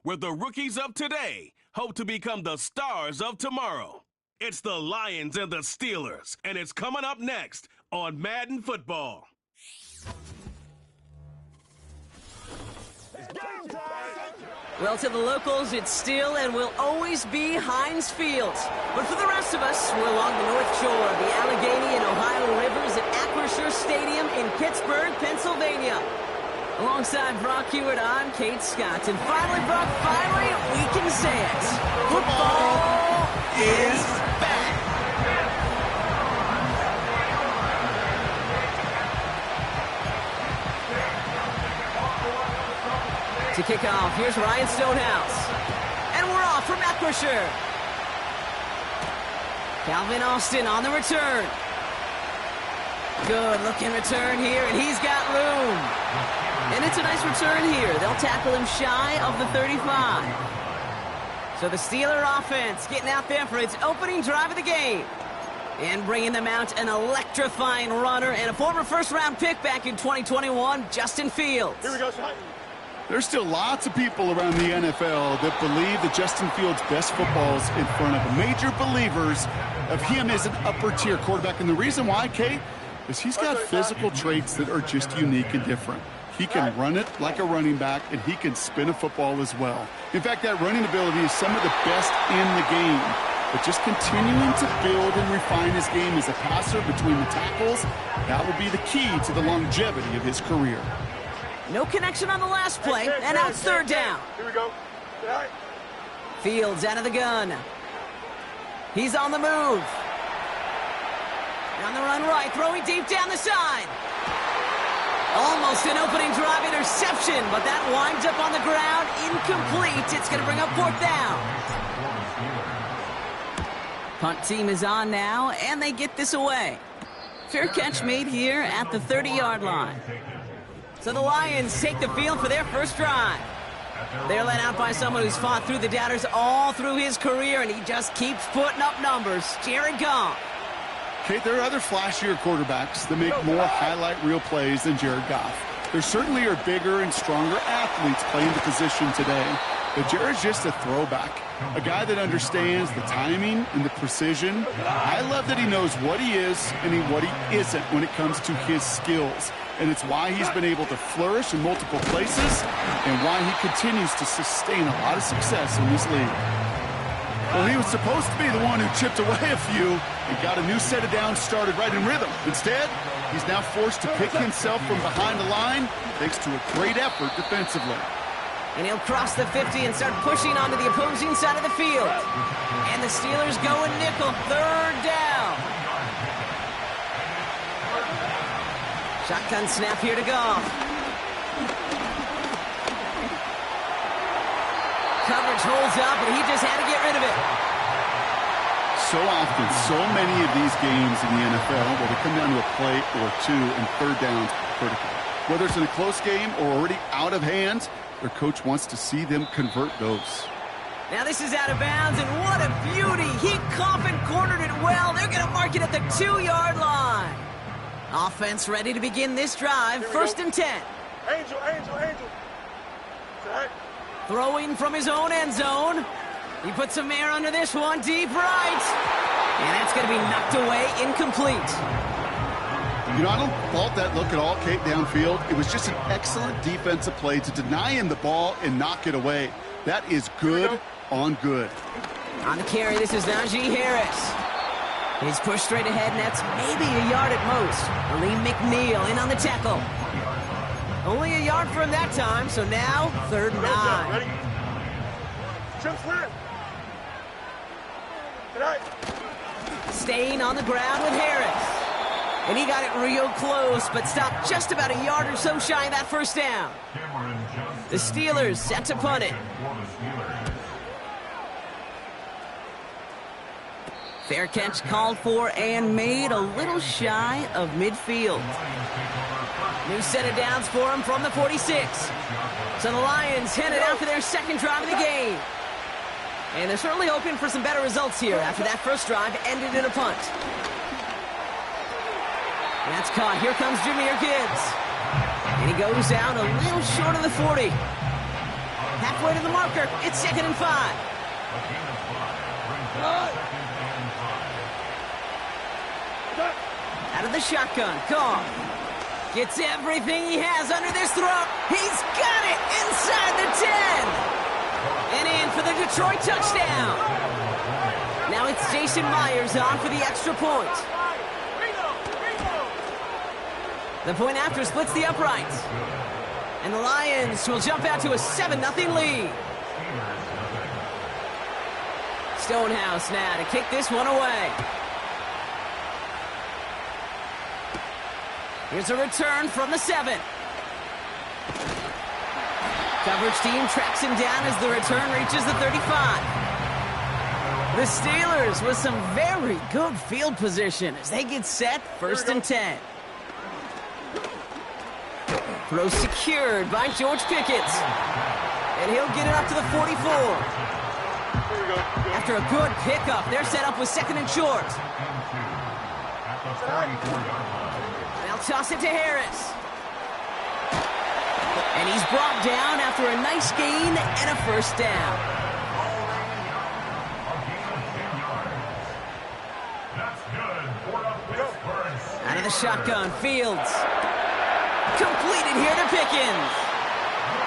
where the rookies of today hope to become the stars of tomorrow. It's the Lions and the Steelers, and it's coming up next on Madden Football. Well, to the locals, it's still and will always be Heinz Field. But for the rest of us, we're along the North Shore of the Allegheny and Ohio Rivers at Acrisure Stadium in Pittsburgh, Pennsylvania. Alongside Brock Hewitt, I'm Kate Scott. And finally, Brock, we can say it. Football is back. To kick off, here's Ryan Stonehouse. And we're off from Acrisure. Calvin Austin on the return. Good looking return here, and he's got room. And it's a nice return here. They'll tackle him shy of the 35. So the Steeler offense getting out there for its opening drive of the game. And bringing them out an electrifying runner and a former first-round pick back in 2021, Justin Fields. Here we go, Sean. There's still lots of people around the NFL that believe that Justin Fields' best football is in front of major believers of him as an upper-tier quarterback. And the reason why, Kate, is he's got physical traits that are just unique and different. He can run it like a running back, and he can spin a football as well. In fact, that running ability is some of the best in the game. But just continuing to build and refine his game as a passer between the tackles, that will be the key to the longevity of his career. No connection on the last play, and now it's third down. Here we go. Fields out of the gun. He's on the move. On the run right, throwing deep down the side. Almost an opening drive interception, but that winds up on the ground, incomplete. It's going to bring up fourth down. Punt team is on now, and they get this away. Fair catch made here at the 30-yard line. So the Lions take the field for their first drive. They're led out by someone who's fought through the doubters all through his career, and he just keeps putting up numbers. Jared Goff. Kate, there are other flashier quarterbacks that make more highlight reel plays than Jared Goff. There certainly are bigger and stronger athletes playing the position today, but Jared's just a throwback, a guy that understands the timing and the precision. I love that he knows what he is and what he isn't when it comes to his skills. And it's why he's been able to flourish in multiple places and why he continues to sustain a lot of success in this league. Well, he was supposed to be the one who chipped away a few and got a new set of downs started right in rhythm. Instead, he's now forced to pick himself from behind the line thanks to a great effort defensively. And he'll cross the 50 and start pushing onto the opposing side of the field. And the Steelers go in nickel, third down. Shotgun snap here to Goff. Coverage holds up, and he just had to get rid of it. So often, so many of these games in the NFL where they come down to a play or two and third downs critical. Whether it's in a close game or already out of hand, their coach wants to see them convert those. Now this is out of bounds, and what a beauty. He coffin cornered it well. They're going to mark it at the 2-yard line. Offense ready to begin this drive. First and 10. Angel. Throwing from his own end zone. He puts some air under this one, deep right. And that's going to be knocked away, incomplete. You know, I don't fault that look at all, Kate, downfield. It was just an excellent defensive play to deny him the ball and knock it away. That is good on good. On the carry, this is Najee Harris. He's pushed straight ahead, and that's maybe a yard at most. Lee McNeil in on the tackle. Only a yard for him that time, so now third and 9. Ready? Jump square. Tonight. Staying on the ground with Harris. And he got it real close, but stopped just about a yard or so shy of that first down. The Steelers set to punt it. Fair catch called for and made a little shy of midfield. New set of downs for him from the 46. So the Lions headed out for their second drive of the game. And they're certainly hoping for some better results here after that first drive ended in a punt. That's caught. Here comes Jahmyr Gibbs. And he goes down a little short of the 40. Halfway to the marker. It's 2nd and 5. Out of the shotgun. Goff gets everything he has under this throw. He's got it inside the 10. And in for the Detroit touchdown. Now it's Jason Myers on for the extra point. The point after splits the uprights. And the Lions will jump out to a 7-0 lead. Stonehouse now to kick this one away. Here's a return from the 7. Coverage team tracks him down as the return reaches the 35. The Steelers with some very good field position as they get set, 1st and 10. Throw secured by George Pickett. And he'll get it up to the 44. After a good pickup, they're set up with 2nd and short. They'll toss it to Harris. And he's brought down after a nice gain and a 1st down. Out of the shotgun, Fields. Completed here to Pickens.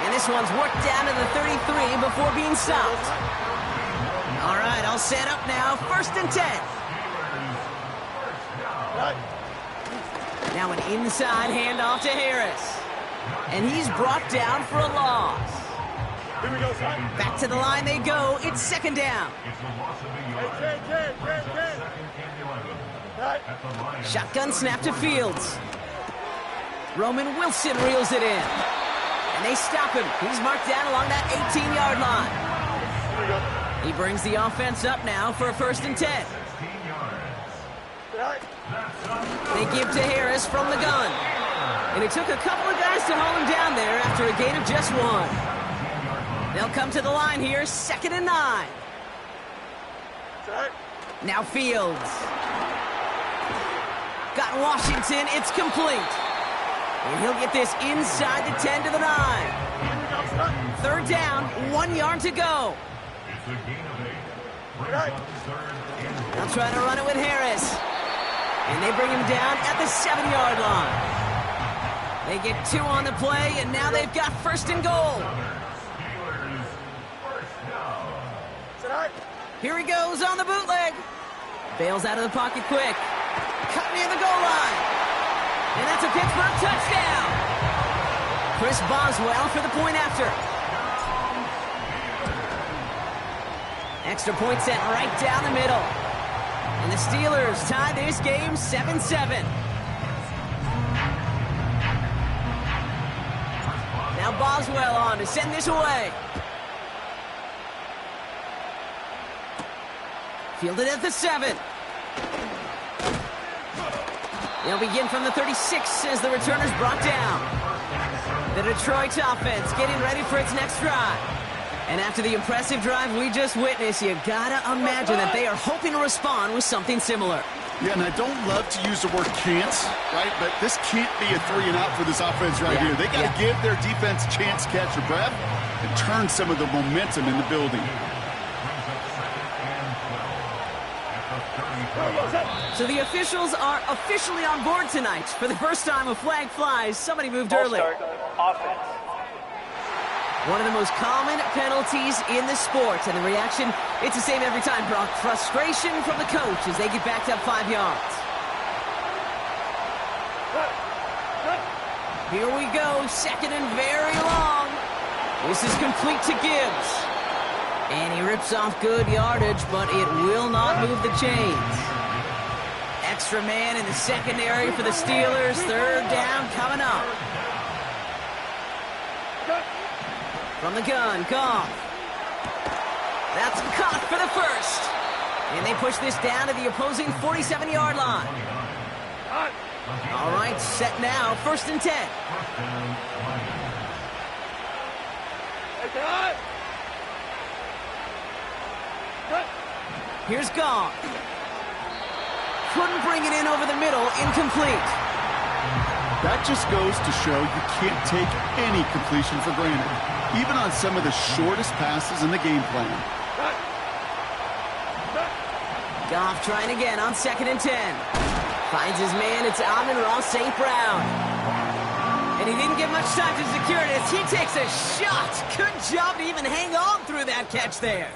And this one's worked down to the 33 before being stopped. All right, all set up now. 1st and 10. Now an inside handoff to Harris. And he's brought down for a loss. Back to the line they go. It's 2nd down. Shotgun snap to Fields. Roman Wilson reels it in. And they stop him. He's marked down along that 18-yard line. He brings the offense up now for a 1st and 10. They give to Harris from the gun. And it took a couple of guys to hold him down there after a gain of just 1. They'll come to the line here, 2nd and 9. Now Fields. Got Washington, it's complete. And he'll get this inside the 10 to the 9. 3rd down, 1 yard to go. They'll try to run it with Harris. And they bring him down at the 7-yard line. They get 2 on the play, and now they've got 1st and goal. Here he goes on the bootleg. Bails out of the pocket quick. Cut near the goal line. And that's a Pittsburgh touchdown. Chris Boswell for the point after. Extra point set right down the middle. And the Steelers tie this game 7-7. Now Boswell on to send this away. Fielded at the 7. They'll begin from the 36 as the returner's brought down. The Detroit offense getting ready for its next drive. And after the impressive drive we just witnessed, you gotta imagine that they are hoping to respond with something similar. Yeah, and I don't love to use the word can't, right? But this can't be a 3 and out for this offense right here. They got to give their defense a chance to catch their breath and turn some of the momentum in the building. So the officials are officially on board tonight. For the first time a flag flies. Somebody moved early. One of the most common penalties in the sport. And the reaction, it's the same every time, Brock. Frustration from the coach as they get backed up 5 yards. Here we go, 2nd and very long. This is complete to Gibbs. And he rips off good yardage, but it will not move the chains. Extra man in the secondary for the Steelers. 3rd down coming up. From the gun, Goff. That's caught for the 1st. And they push this down to the opposing 47-yard line. All right, set now, 1st and 10. Here's Goff. Couldn't bring it in over the middle, incomplete. That just goes to show you can't take any completion for granted, even on some of the shortest passes in the game plan. Goff trying again on 2nd and 10. Finds his man, it's Amon-Ra St. Brown. And he didn't get much time to secure it as he takes a shot. Good job to even hang on through that catch there.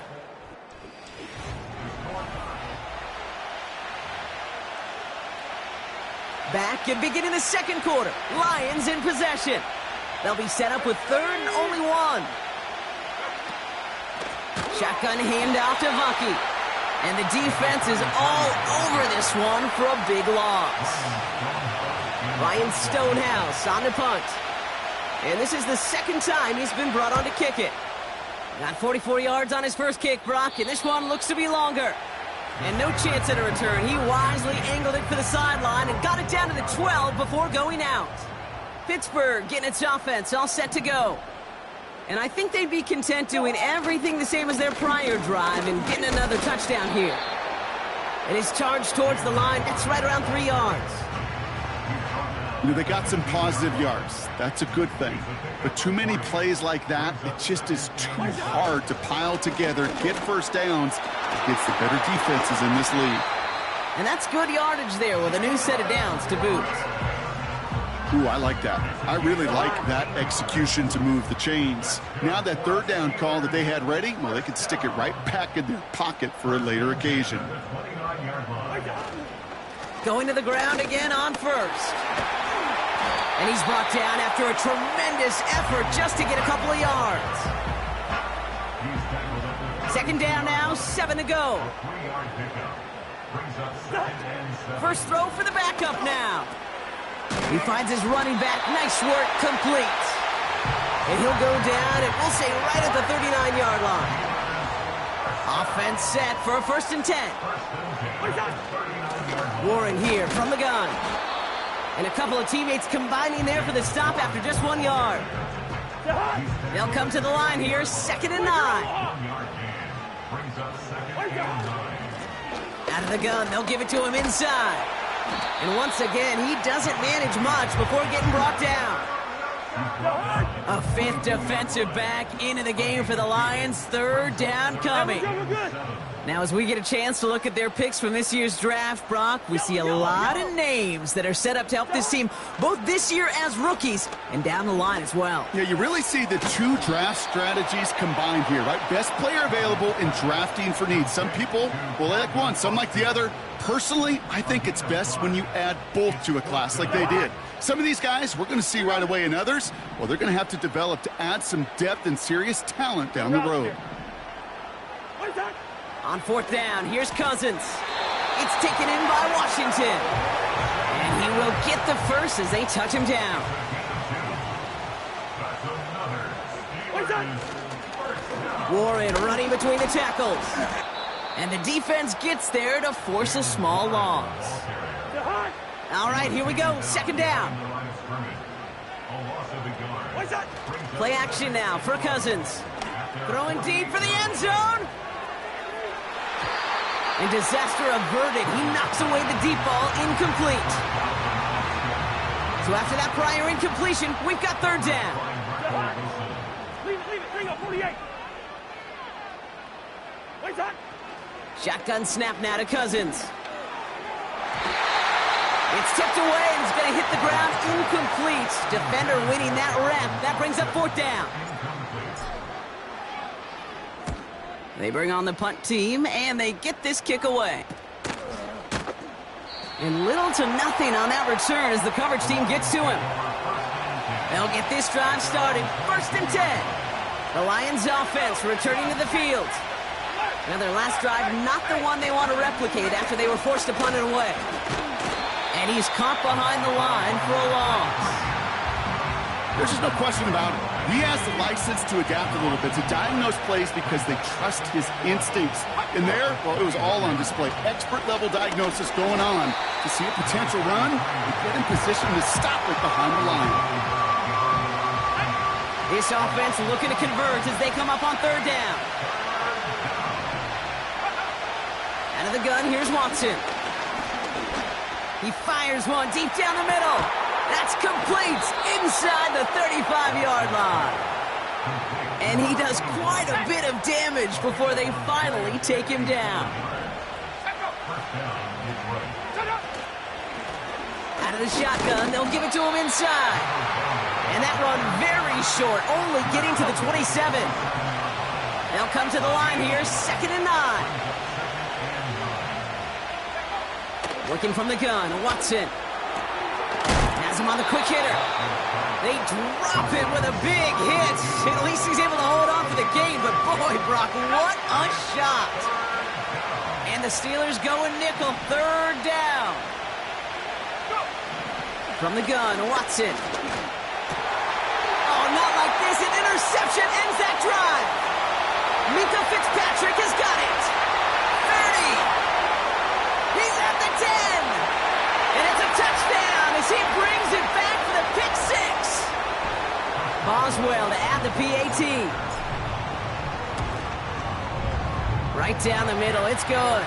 Back and beginning the second quarter. Lions in possession. They'll be set up with 3rd and only 1. Shotgun handoff to Vucky. And the defense is all over this one for a big loss. Ryan Stonehouse on the punt. And this is the 2nd time he's been brought on to kick it. Got 44 yards on his first kick, Brock, and this one looks to be longer. And no chance at a return. He wisely angled it for the sideline and got it down to the 12 before going out. Pittsburgh getting its offense all set to go. And I think they'd be content doing everything the same as their prior drive and getting another touchdown here. And he's charged towards the line. That's right around 3 yards. You know, they got some positive yards. That's a good thing. But too many plays like that, it just is too hard to pile together, get first downs against the better defenses in this league. And that's good yardage there with a new set of downs to boot. Ooh, I like that. I really like that execution to move the chains. Now that 3rd down call that they had ready, well, they could stick it right back in their pocket for a later occasion. Going to the ground again on 1st. And he's brought down after a tremendous effort just to get a couple of yards. 2nd down now, 7 to go. First throw for the backup now. He finds his running back. Nice work, complete. And he'll go down, and we'll say right at the 39-yard line. Offense set for a 1st and 10. Warren here from the gun. And a couple of teammates combining there for the stop after just 1 yard. They'll come to the line here, 2nd and 9. Out of the gun, they'll give it to him inside. And once again, he doesn't manage much before getting brought down. A 5th defensive back into the game for the Lions. 3rd down coming. Now, as we get a chance to look at their picks from this year's draft, Brock, we see a lot of names that are set up to help this team, both this year as rookies and down the line as well. Yeah, you really see the 2 draft strategies combined here, right? Best player available in drafting for need. Some people will like one, some like the other. Personally, I think it's best when you add both to a class like they did. Some of these guys we're going to see right away, and others, well, they're going to have to develop to add some depth and serious talent down the road. On 4th down, here's Cousins. It's taken in by Washington. And he will get the first as they touch him down. Warren running between the tackles. And the defense gets there to force a small loss. All right, here we go. 2nd down. Play action now for Cousins. Throwing deep for the end zone. And disaster averted. He knocks away the deep ball, incomplete. So after that prior incompletion, we've got 3rd down. Leave it. Bring up 48. Wait up. Shotgun snap now to Cousins. It's tipped away and it's going to hit the ground, incomplete. Defender winning that rep. That brings up 4th down. They bring on the punt team, and they get this kick away. And little to nothing on that return as the coverage team gets to him. They'll get this drive started. 1st and 10. The Lions offense returning to the field. Now their last drive, not the one they want to replicate after they were forced to punt it away. And he's caught behind the line for a loss. There's just no question about it. He has the license to adapt a little bit, to diagnose plays because they trust his instincts. And there, well, it was all on display. Expert-level diagnosis going on to see a potential run and get in position to stop it behind the line. This offense looking to convert as they come up on 3rd down. Out of the gun, here's Watson. He fires one deep down the middle. That's complete inside the 35-yard line. And he does quite a bit of damage before they finally take him down. Out of the shotgun, they'll give it to him inside. And that run very short, only getting to the 27. They'll come to the line here, 2nd and 9. Working from the gun, Watson. Has him on the quick hitter. They drop it with a big hit. At least he's able to hold on for the game, but boy, Brock, what a shot. And the Steelers go in nickel, 3rd down. From the gun, Watson. Oh, not like this. An interception ends that drive. Mika Fitzpatrick has got it. 30. He's at the 10. And it's a touchdown as he brings it back for the pick 6. Boswell to add the PAT. Right down the middle. It's good.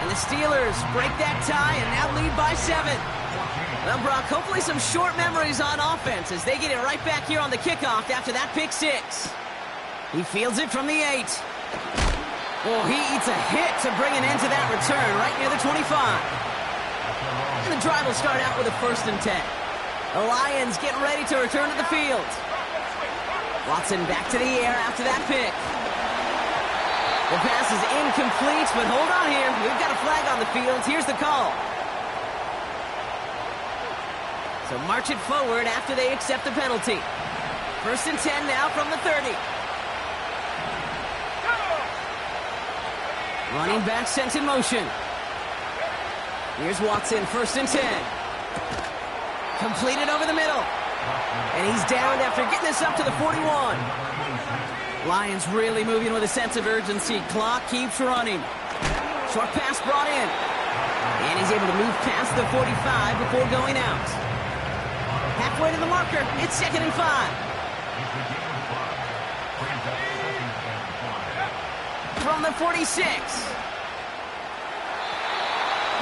And the Steelers break that tie and now lead by 7. Well, Brock, hopefully some short memories on offense as they get it right back here on the kickoff after that pick 6. He fields it from the 8. Oh, he eats a hit to bring an end to that return right near the 25. And the drive will start out with a 1st and 10. The Lions getting ready to return to the field. Watson back to the air after that pick. The pass is incomplete, but hold on here. We've got a flag on the field. Here's the call. So march it forward after they accept the penalty. 1st and 10 now from the 30. Running back sent in motion. Here's Watson, 1st and 10. Completed over the middle. And he's down after getting this up to the 41. Lions really moving with a sense of urgency. Clock keeps running. Short pass brought in. And he's able to move past the 45 before going out. Halfway to the marker. It's 2nd and 5. From the 46.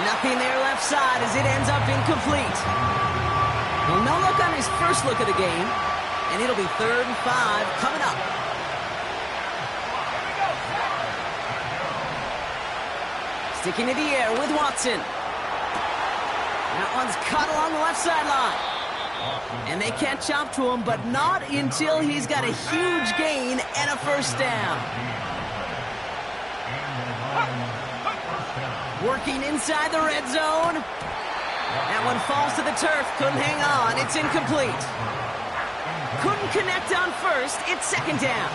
Nothing there left side as it ends up incomplete. Well, no look on his first look of the game. And it'll be 3rd and 5 coming up. Sticking to the air with Watson. That one's caught along the left sideline. And they catch up to him, but not until he's got a huge gain and a 1st down. Working inside the red zone. That one falls to the turf. Couldn't hang on. It's incomplete. Couldn't connect on 1st. It's 2nd down.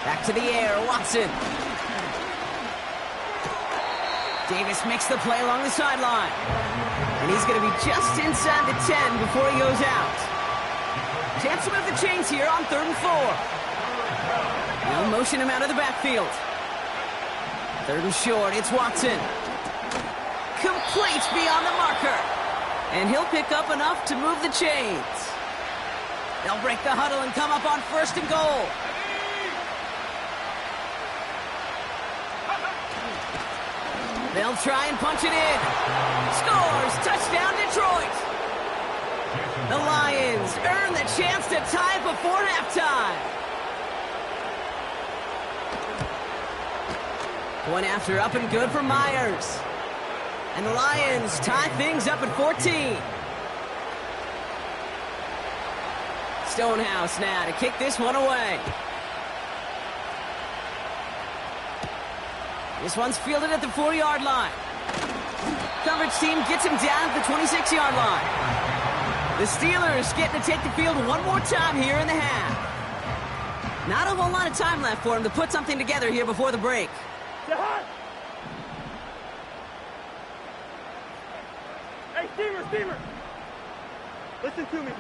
Back to the air. Watson. Davis makes the play along the sideline. And he's going to be just inside the 10 before he goes out. Chance to move the chains here on 3rd and 4. Now motion him out of the backfield. 3rd and short, it's Watson. Complete beyond the marker. And he'll pick up enough to move the chains. They'll break the huddle and come up on 1st and goal. They'll try and punch it in. Scores! Touchdown, Detroit! The Lions earn the chance to tie before halftime. One after up and good for Myers. And the Lions tie things up at 14. Stonehouse now to kick this one away. This one's fielded at the 4-yard line. Coverage team gets him down at the 26-yard line. The Steelers getting to take the field one more time here in the half. Not a whole lot of time left for him to put something together here before the break. Hey, Steamer! Listen to me.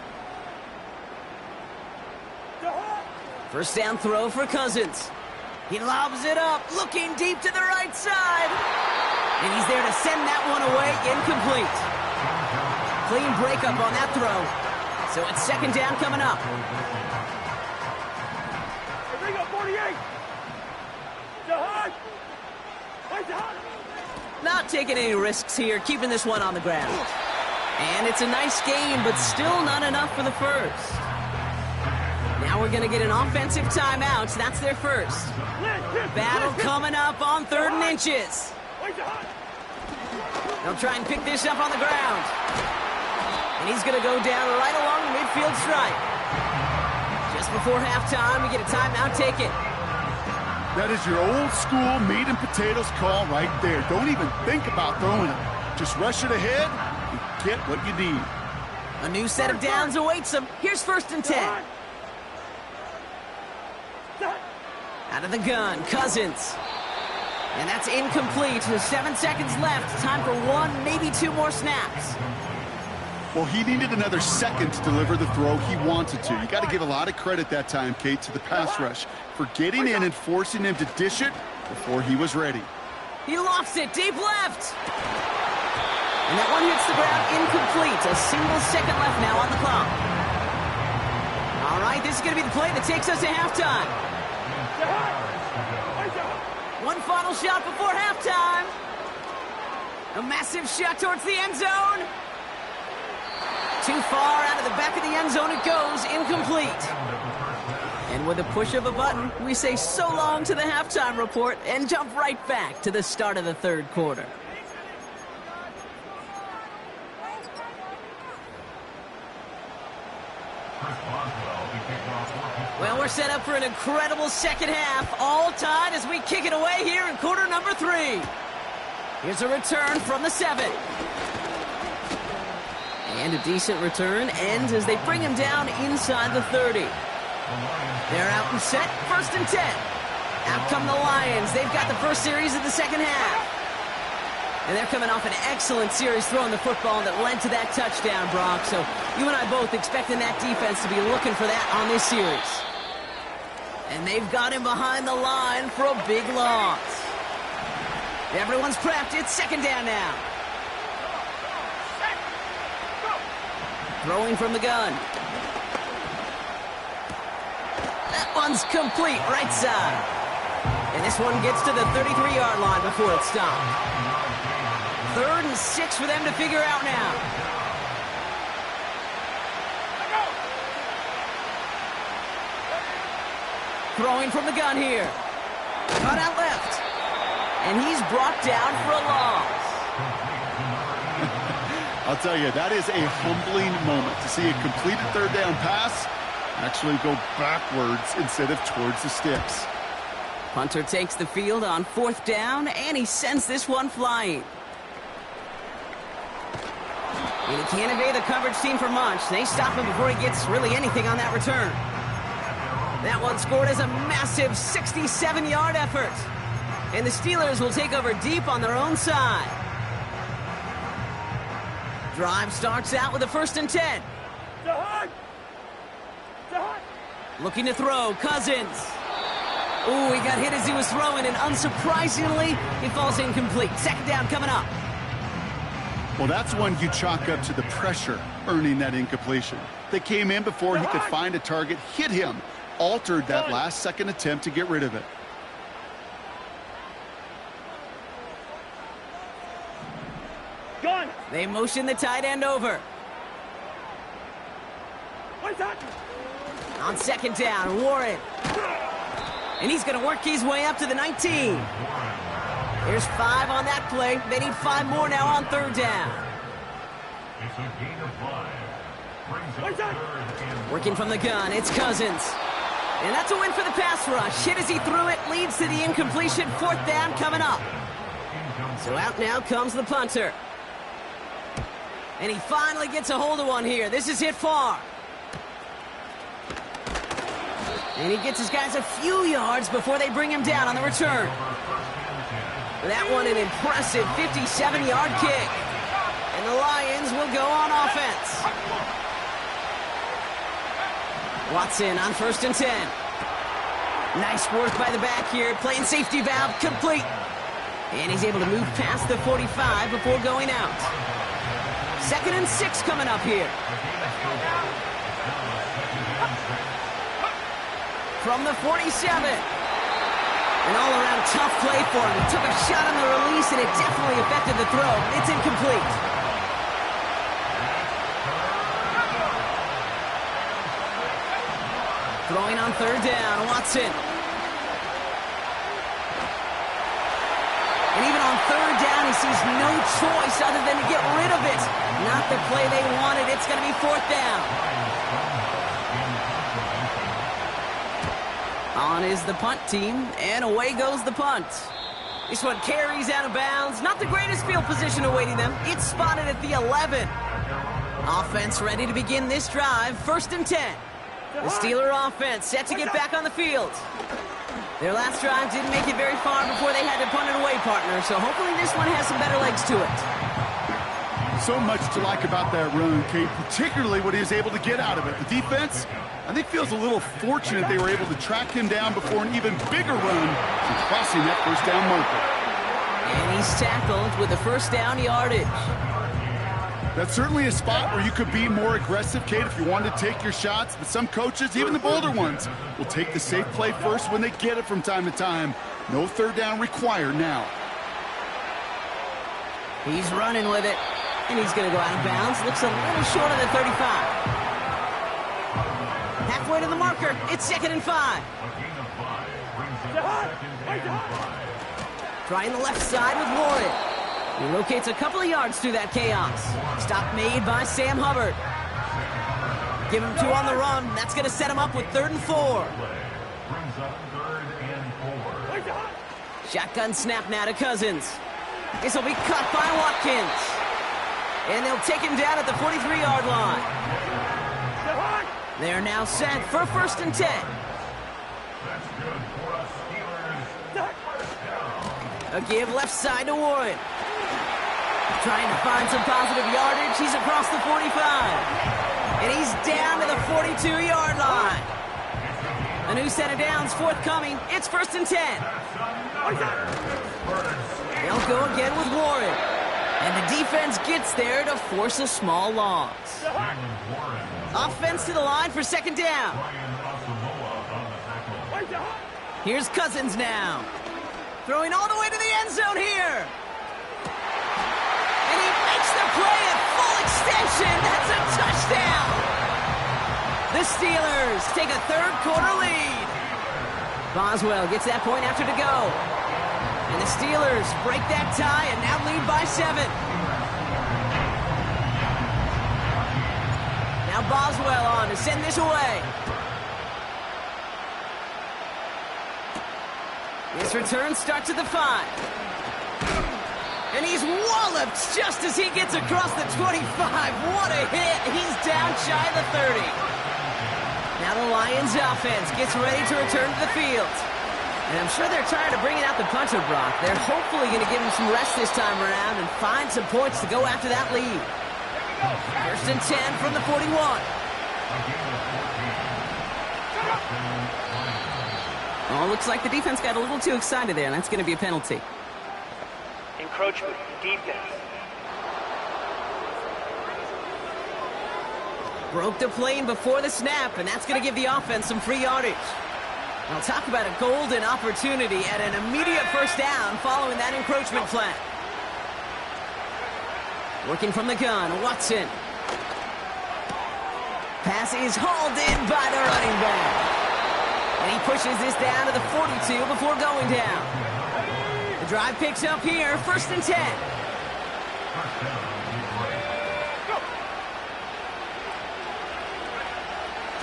1st down throw for Cousins. He lobs it up, looking deep to the right side. And he's there to send that one away, incomplete. Clean breakup on that throw. So it's 2nd down coming up. Hey, Ringo, 48. Jahan! Hey, Jahan! not taking any risks here, keeping this one on the ground. And it's a nice game, but still not enough for the first. Now we're going to get an offensive timeout. That's their first. Battle coming up on 3rd and inches. They'll try and pick this up on the ground. And he's going to go down right along the midfield stripe. Just before halftime, we get a timeout taken. That is your old school meat and potatoes call right there. Don't even think about throwing it. Just rush it ahead and get what you need. A new set of downs awaits them. Here's 1st and 10. Out of the gun, Cousins. And that's incomplete. 7 seconds left. Time for 1, maybe 2 more snaps. Well, he needed another second to deliver the throw he wanted to. You got to give a lot of credit that time, Kate, to the pass rush for getting in and forcing him to dish it before he was ready. He lofts it deep left. And that one hits the ground incomplete. A single second left now on the clock. All right, this is going to be the play that takes us to halftime. One final shot before halftime. A massive shot towards the end zone. Too far out of the back of the end zone it goes, incomplete. And with a push of a button, we say so long to the halftime report and jump right back to the start of the 3rd quarter. Well, we're set up for an incredible second half, all tied as we kick it away here in quarter number 3. Here's a return from the 7. And a decent return ends as they bring him down inside the 30. They're out and set, 1st and 10. Out come the Lions. They've got the first series of the second half. And they're coming off an excellent series throwing the football that led to that touchdown, Brock. So you and I both expecting that defense to be looking for that on this series. And they've got him behind the line for a big loss. Everyone's prepped. It's 2nd down now. Throwing from the gun. That one's complete, right side. And this one gets to the 33-yard line before it's stopped. 3rd and 6 for them to figure out now. Throwing from the gun here. Cut out left. And he's brought down for a loss. I'll tell you, that is a humbling moment to see a completed 3rd down pass actually go backwards instead of towards the sticks. Punter takes the field on 4th down, and he sends this one flying. And he can't evade the coverage team for much. They stop him before he gets really anything on that return. That one scored as a massive 67-yard effort. And the Steelers will take over deep on their own side. Drive starts out with a 1st and 10. Looking to throw, Cousins. Ooh, he got hit as he was throwing, and unsurprisingly, he falls incomplete. 2nd down coming up. Well, that's one you chalk up to the pressure earning that incompletion. They came in before he could find a target, hit him, altered that last-second attempt to get rid of it. They motion the tight end over. On 2nd down, Warren. And he's going to work his way up to the 19. There's 5 on that play. They need 5 more now on 3rd down. Working from the gun, it's Cousins. And that's a win for the pass rush. Hit as he threw it, leads to the incompletion. 4th down coming up. So out now comes the punter. And he finally gets a hold of one here. This is hit far. And he gets his guys a few yards before they bring him down on the return. That one an impressive 57-yard kick. And the Lions will go on offense. Watson on 1st and 10. Nice work by the back here. Playing safety valve complete. And he's able to move past the 45 before going out. 2nd and 6 coming up here. From the 47. An all-around tough play for him. He took a shot on the release, and it definitely affected the throw. It's incomplete. Throwing on third down, Watson. And even on third down, he sees no choice other than to get rid of it. Not the play they wanted. It's going to be fourth down. On is the punt team, and away goes the punt. This one carries out of bounds. Not the greatest field position awaiting them. It's spotted at the 11. Offense ready to begin this drive. 1st and 10. The Steeler offense set to get back on the field. Their last drive didn't make it very far before they had to punt it away, partner, so hopefully this one has some better legs to it. So much to like about that run, Kate, particularly what he was able to get out of it. The defense, I think, feels a little fortunate they were able to track him down before an even bigger run and crossing that first down marker. And he's tackled with a first down yardage. That's certainly a spot where you could be more aggressive, Kate, if you wanted to take your shots. But some coaches, even the bolder ones, will take the safe play first when they get it from time to time. No third down required now. He's running with it, and he's going to go out of bounds. Looks a little short of the 35. Halfway to the marker. It's 2nd and 5. Trying the left side with Warren. He locates a couple of yards through that chaos. Stop made by Sam Hubbard. Give him 2 on the run. That's going to set him up with 3rd and 4. Shotgun snap now to Cousins. This will be cut by Watkins. And they'll take him down at the 43-yard line. They're now set for 1st and 10. A give left side to Warren. Trying to find some positive yardage. He's across the 45. And he's down to the 42-yard line. A new set of downs forthcoming. It's 1st and 10. They'll go again with Warren. And the defense gets there to force a small loss. Offense to the line for 2nd down. Here's Cousins now. Throwing all the way to the end zone here. And he makes the play at full extension. That's a touchdown. The Steelers take a 3rd quarter lead. Boswell gets that point after to go. And the Steelers break that tie and now lead by 7. Now Boswell on to send this away. This return starts at the 5. And he's walloped just as he gets across the 25. What a hit. He's down shy of the 30. Now the Lions offense gets ready to return to the field. And I'm sure they're tired of bringing out the puncher, Brock. They're hopefully going to give him some rest this time around and find some points to go after that lead. 1st and 10 from the 41. Oh, looks like the defense got a little too excited there, and that's going to be a penalty. Encroachment, defense. Broke the plane before the snap, and that's going to give the offense some free yardage. I'll talk about a golden opportunity at an immediate first down following that encroachment flag. Working from the gun, Watson. Pass is hauled in by the running back. And he pushes this down to the 42 before going down. The drive picks up here, 1st and 10.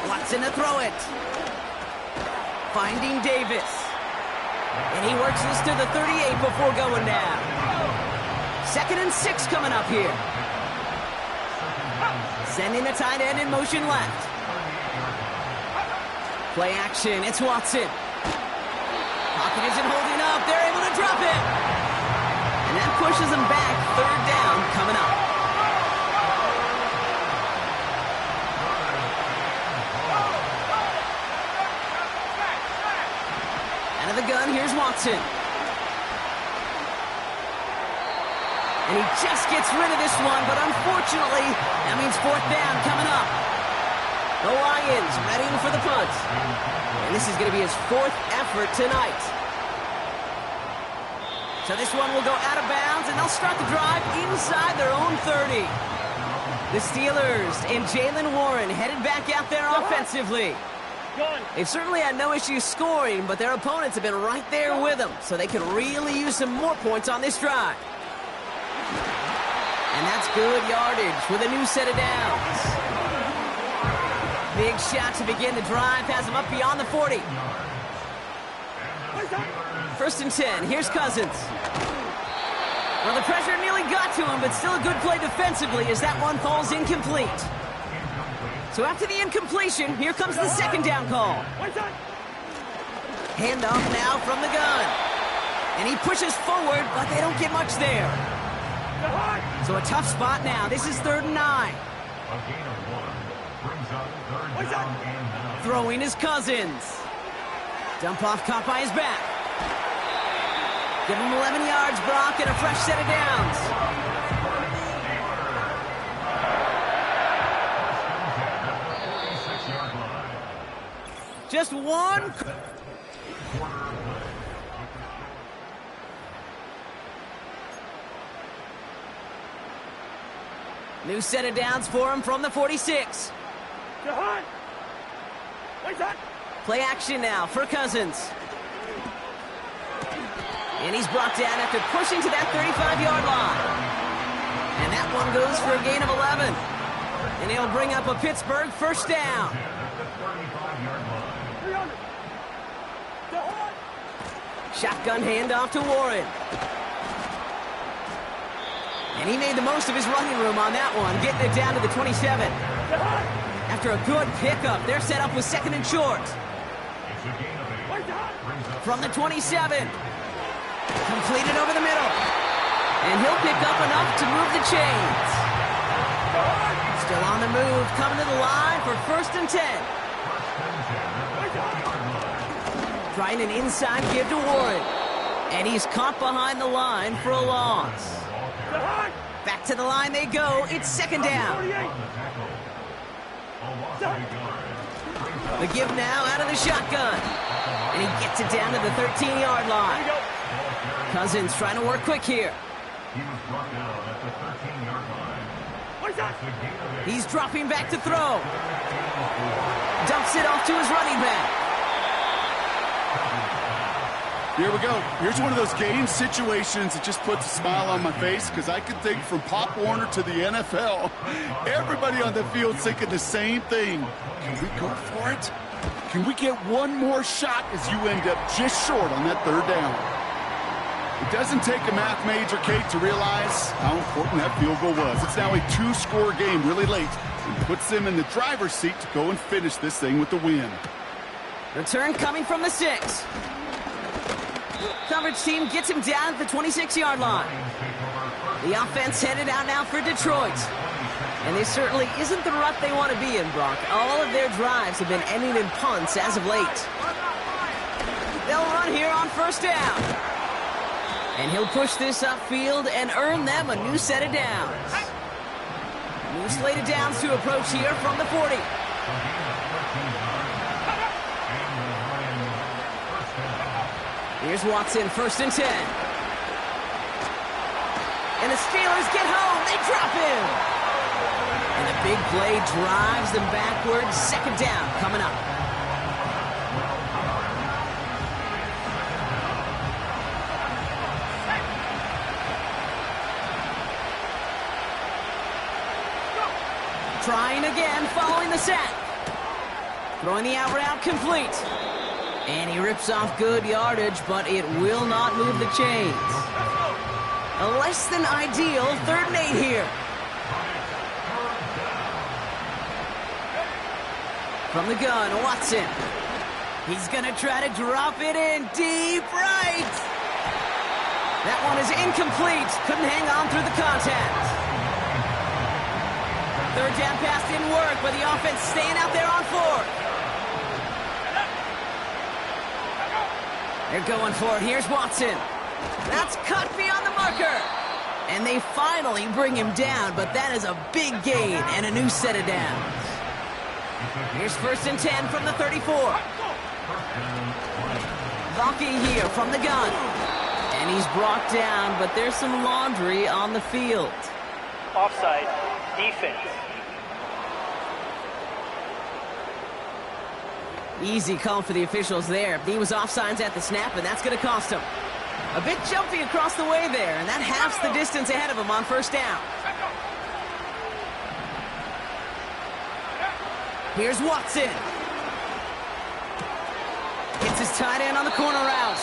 Watson to throw it. Finding Davis. And he works this to the 38 before going down. 2nd and 6 coming up here. Sending the tight end in motion left. Play action, it's Watson. Pocket isn't holding up, they're able to drop it. And that pushes them back, 3rd down coming up. Out of the gun, here's Watson. And he just gets rid of this one, but unfortunately, that means 4th down coming up. The Lions ready for the punt. And this is going to be his 4th effort tonight. So this one will go out of bounds, and they'll start the drive inside their own 30. The Steelers and Jalen Warren headed back out there offensively. They've certainly had no issues scoring, but their opponents have been right there with them, so they can really use some more points on this drive. And that's good yardage with a new set of downs. Big shot to begin the drive, has them up beyond the 40. 1st and 10, here's Cousins. Well, the pressure nearly got to him, but still a good play defensively as that one falls incomplete. So after the incompletion, here comes the 2nd down call. Handoff now from the gun. And he pushes forward, but they don't get much there. So a tough spot now. This is 3rd and 9. Throwing is Cousins. Dump off caught by his back. Give him 11 yards, Brock, and a fresh set of downs. Just one. New set of downs for him from the 46. Play action now for Cousins. And he's brought down after pushing to that 35-yard line. And that one goes for a gain of 11. And he'll bring up a Pittsburgh 1st down. Shotgun handoff to Warren. And he made the most of his running room on that one, getting it down to the 27. After a good pickup, they're set up with 2nd and short. From the 27. Completed over the middle. And he'll pick up enough to move the chains. Still on the move, coming to the line for 1st and 10. Trying an inside give to Warren. And he's caught behind the line for a loss. Back to the line they go. It's 2nd down. The give now out of the shotgun. And he gets it down to the 13-yard line. Cousins trying to work quick here. He's dropping back to throw. Dumps it off to his running back. Here we go. Here's one of those game situations that just puts a smile on my face because I can think from Pop Warner to the NFL. Everybody on the field's thinking the same thing. Can we go for it? Can we get one more shot as you end up just short on that 3rd down? It doesn't take a math major, Kate, to realize how important that field goal was. It's now a 2-score game really late and puts them in the driver's seat to go and finish this thing with the win. Return coming from the 6. Coverage team gets him down at the 26-yard line. The offense headed out now for Detroit. And this certainly isn't the rut they want to be in, Brock. All of their drives have been ending in punts as of late. They'll run here on 1st down. And he'll push this upfield and earn them a new set of downs. New slate of downs to approach here from the 40. Here's Watson, 1st and 10. And the Steelers get home. They drop him. And a big play drives them backwards. 2nd down coming up. Trying again, following the sack. Throwing the out route complete. And he rips off good yardage, but it will not move the chains. A less than ideal 3rd and 8 here. From the gun, Watson. He's going to try to drop it in deep right. That one is incomplete. Couldn't hang on through the contact. 3rd down pass didn't work, but the offense staying out there on 4th. They're going for it. Here's Watson. That's cut beyond the marker. And they finally bring him down, but that is a big gain and a new set of downs. Here's 1st and 10 from the 34. Valky here from the gun. And And he's brought down, but there's some laundry on the field. Offside, defense. Easy call for the officials there. He was offsides at the snap, and that's going to cost him. A bit jumpy across the way there, and that halves the distance ahead of him on first down. Here's Watson. Hits his tight end on the corner route.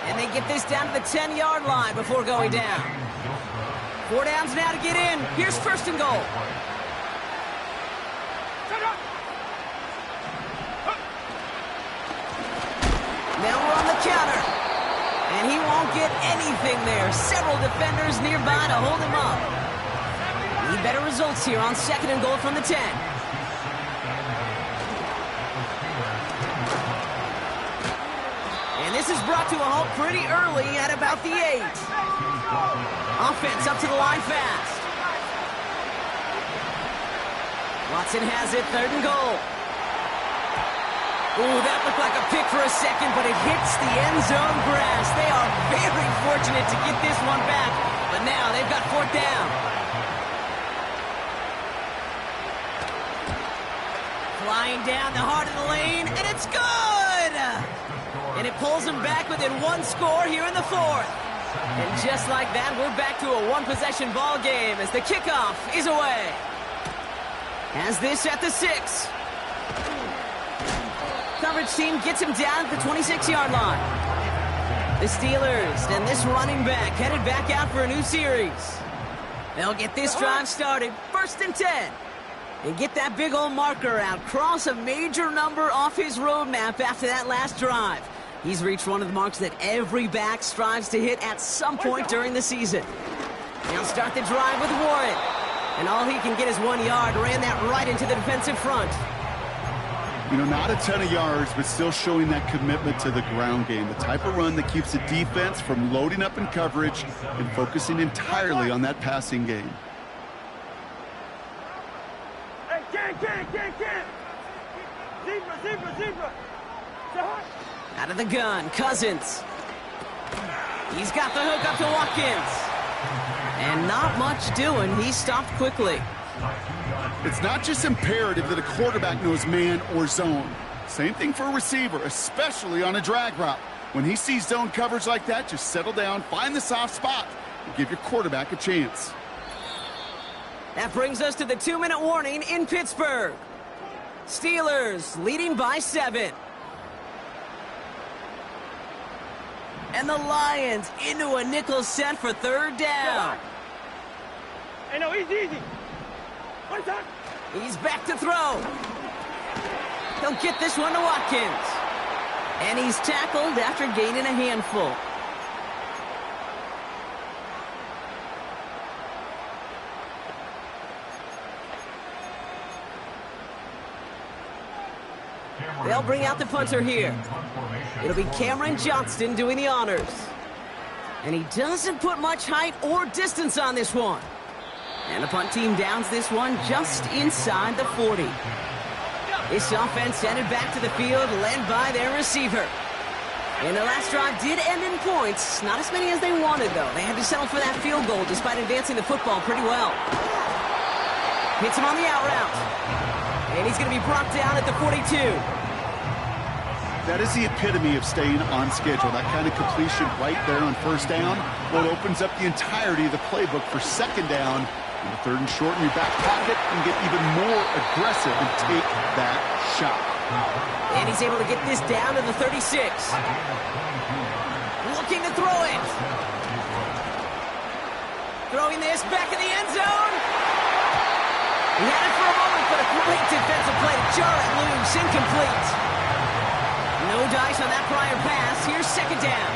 And they get this down to the 10-yard line before going down. 4 downs now to get in. Here's first and goal. Now we're on the counter. And he won't get anything there. Several defenders nearby to hold him up. Need better results here on second and goal from the 10. And this is brought to a halt pretty early at about the 8. Offense up to the line fast. Watson has it, third and goal. Ooh, that looked like a pick for a second, but it hits the end zone grass. They are very fortunate to get this one back, but now they've got fourth down. Flying down the heart of the lane, and it's good! And it pulls them back within one score here in the fourth. And just like that, we're back to a one-possession ball game as the kickoff is away. Has this at the 6. Coverage team gets him down at the 26-yard line. The Steelers and this running back headed back out for a new series. They'll get this drive started, first and 10. And get that big old marker out, cross a major number off his roadmap after that last drive. He's reached one of the marks that every back strives to hit at some point during the season. He'll start the drive with Warren. And all he can get is 1 yard, ran that right into the defensive front. You know, not a ton of yards, but still showing that commitment to the ground game. The type of run that keeps the defense from loading up in coverage and focusing entirely on that passing game. Hey, can. Zebra. Out of the gun, Cousins. He's got the hook up to Watkins. And not much doing. He stopped quickly. It's not just imperative that a quarterback knows man or zone. Same thing for a receiver, especially on a drag route. When he sees zone coverage like that, just settle down, find the soft spot, and give your quarterback a chance. That brings us to the 2-minute warning in Pittsburgh. Steelers leading by 7. And the Lions into a nickel set for third down. Hey, no, easy. One time. He's back to throw. He'll get this one to Watkins. And he's tackled after gaining a handful. They'll bring out the punter here. It'll be Cameron Johnston doing the honors. And he doesn't put much height or distance on this one. And the punt team downs this one just inside the 40. This offense headed back to the field, led by their receiver. And the last drive did end in points. Not as many as they wanted, though. They had to settle for that field goal despite advancing the football pretty well. Hits him on the out route. And he's going to be brought down at the 42. That is the epitome of staying on schedule. That kind of completion right there on first down. Well, it opens up the entirety of the playbook for second down. And the third and short in your back pocket and get even more aggressive and take that shot. And he's able to get this down to the 36. Looking to throw it. Throwing this back in the end zone. He had it for a moment, but a great defensive play to jar it loose. Incomplete. No dice on that prior pass. Here's second down.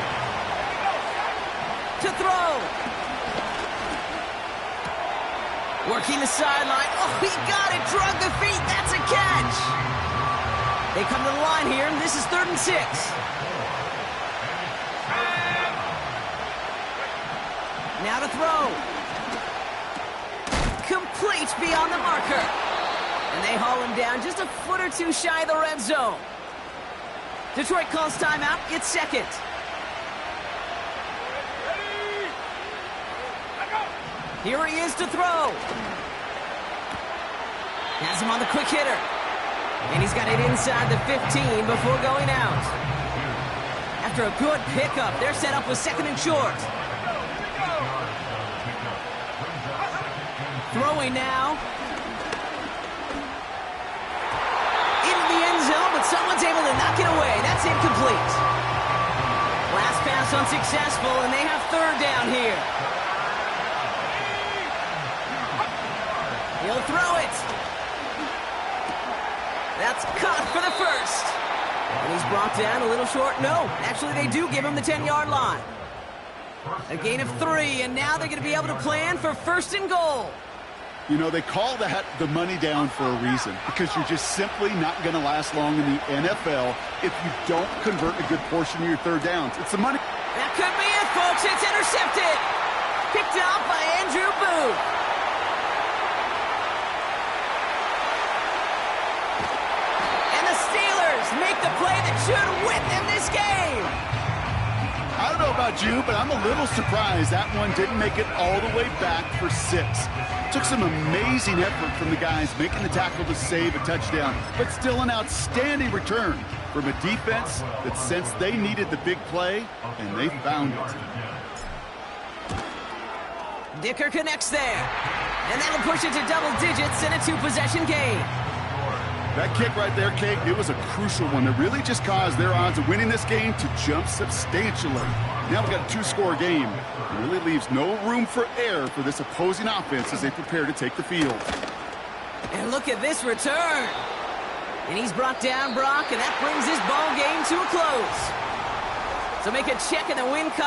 To throw. Working the sideline. Oh, he got it. Drug the feet. That's a catch. They come to the line here, and this is 3rd and 6. Now to throw. Complete beyond the marker. And they haul him down just a foot or two shy of the red zone. Detroit calls timeout. It's second. Here he is to throw. Has him on the quick hitter. And he's got it inside the 15 before going out. After a good pickup, they're set up with second and short. Throwing now. Into the end zone, but someone's able to knock it away. That's incomplete. Last pass unsuccessful, and they have third down here. He'll throw it. That's caught for the first. And he's brought down a little short. No, actually they do give him the 10-yard line. A gain of 3, and now they're going to be able to plan for first and goal. You know, they call that the money down for a reason, because you're just simply not going to last long in the NFL if you don't convert a good portion of your third downs. It's the money. That could be it, folks. It's intercepted. Picked up by Andrew Booth. And the Steelers make the play that should win them this game. I don't know about you, but I'm a little surprised that one didn't make it all the way back for 6. Took some amazing effort from the guys making the tackle to save a touchdown, but still an outstanding return from a defense that sensed they needed the big play, and they found it. Dicker connects there, and that'll push it to double digits in a 2-possession game. That kick right there, Kate, it was a crucial one that really just caused their odds of winning this game to jump substantially. Now we've got a 2-score game. It really leaves no room for error for this opposing offense as they prepare to take the field. And look at this return. And he's brought down Brock, and that brings this ball game to a close. So make a check in the win column.